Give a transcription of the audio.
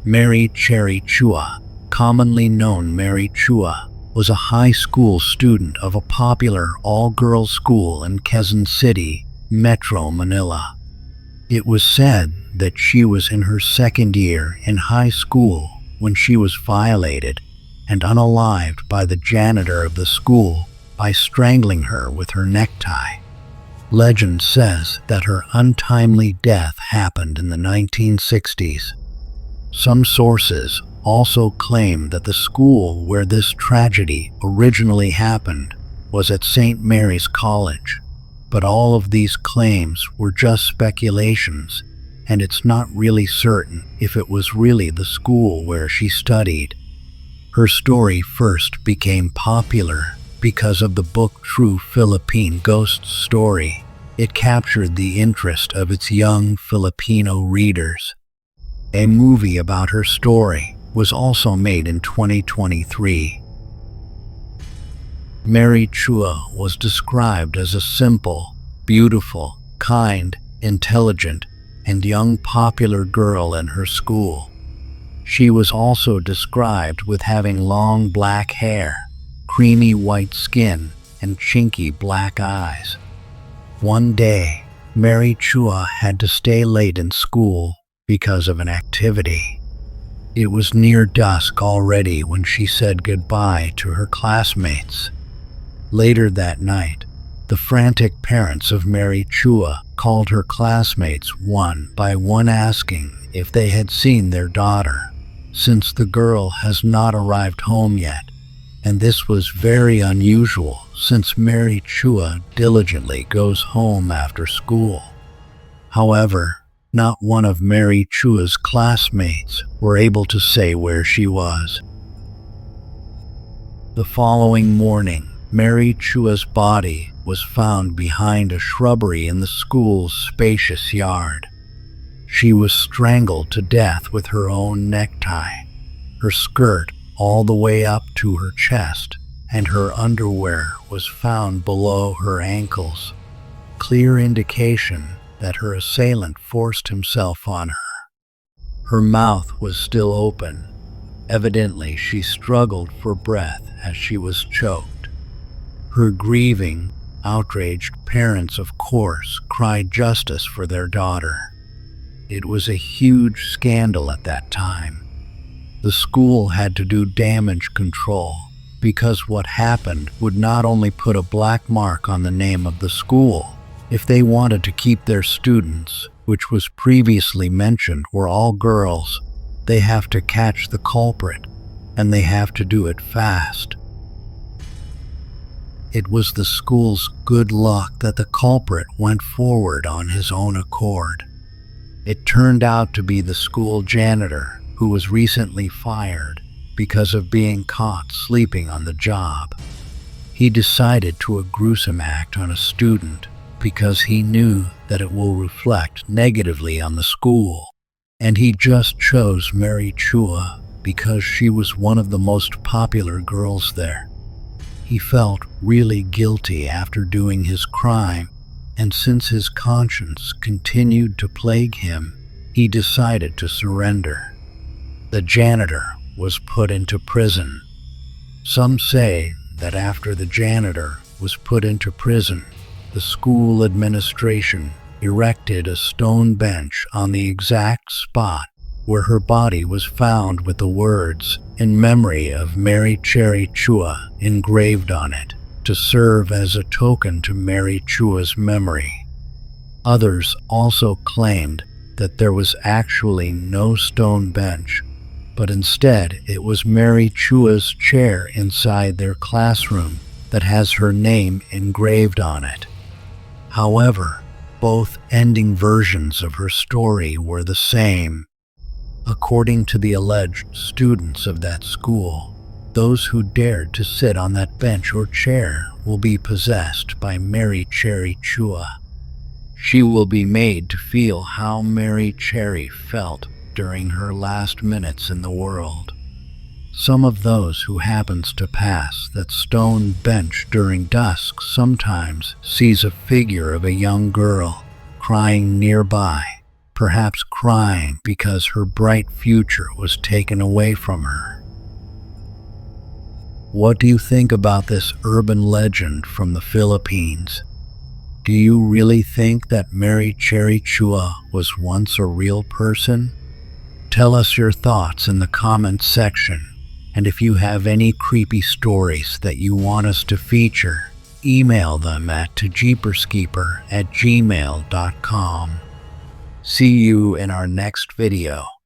Mary Cherry Chua, commonly known Mary Chua, was a high school student of a popular all-girls school in Quezon City, Metro Manila. It was said that she was in her second year in high school when she was violated and unalived by the janitor of the school by strangling her with her necktie. Legend says that her untimely death happened in the 1960s. Some sources also claim that the school where this tragedy originally happened was at St. Mary's College, but all of these claims were just speculations, and it's not really certain if it was really the school where she studied. Her story first became popular because of the book True Philippine Ghosts Story. It captured the interest of its young Filipino readers. A movie about her story was also made in 2023. Mary Chua was described as a simple, beautiful, kind, intelligent, and young popular girl in her school. She was also described with having long black hair, creamy white skin, and chinky black eyes. One day, Mary Chua had to stay late in school because of an activity. It was near dusk already when she said goodbye to her classmates. Later that night, the frantic parents of Mary Chua called her classmates one by one asking if they had seen their daughter, since the girl has not arrived home yet, and this was very unusual since Mary Chua diligently goes home after school. However, not one of Mary Chua's classmates were able to say where she was. The following morning, Mary Chua's body was found behind a shrubbery in the school's spacious yard. She was strangled to death with her own necktie, her skirt all the way up to her chest, and her underwear was found below her ankles. Clear indication that her assailant forced himself on her. Her mouth was still open. Evidently, she struggled for breath as she was choked. Her grieving, outraged parents, of course, cried justice for their daughter. It was a huge scandal at that time. The school had to do damage control because what happened would not only put a black mark on the name of the school. If they wanted to keep their students, which was previously mentioned were all girls, they have to catch the culprit, and they have to do it fast. It was the school's good luck that the culprit went forward on his own accord. It turned out to be the school janitor, who was recently fired because of being caught sleeping on the job. He decided to a gruesome act on a student because he knew that it will reflect negatively on the school, and he just chose Mary Chua because she was one of the most popular girls there. He felt really guilty after doing his crime, and since his conscience continued to plague him, he decided to surrender. The janitor was put into prison. Some say that after the janitor was put into prison, the school administration erected a stone bench on the exact spot where her body was found with the words "In memory of Mary Cherry Chua" engraved on it, to serve as a token to Mary Chua's memory. Others also claimed that there was actually no stone bench, but instead it was Mary Chua's chair inside their classroom that has her name engraved on it. However, both ending versions of her story were the same. According to the alleged students of that school, those who dared to sit on that bench or chair will be possessed by Mary Cherry Chua. She will be made to feel how Mary Cherry felt during her last minutes in the world. Some of those who happens to pass that stone bench during dusk sometimes sees a figure of a young girl crying nearby, perhaps crying because her bright future was taken away from her. What do you think about this urban legend from the Philippines? Do you really think that Mary Cherry Chua was once a real person? Tell us your thoughts in the comments section. And if you have any creepy stories that you want us to feature, email them at tojeeperskeeper@gmail.com. See you in our next video.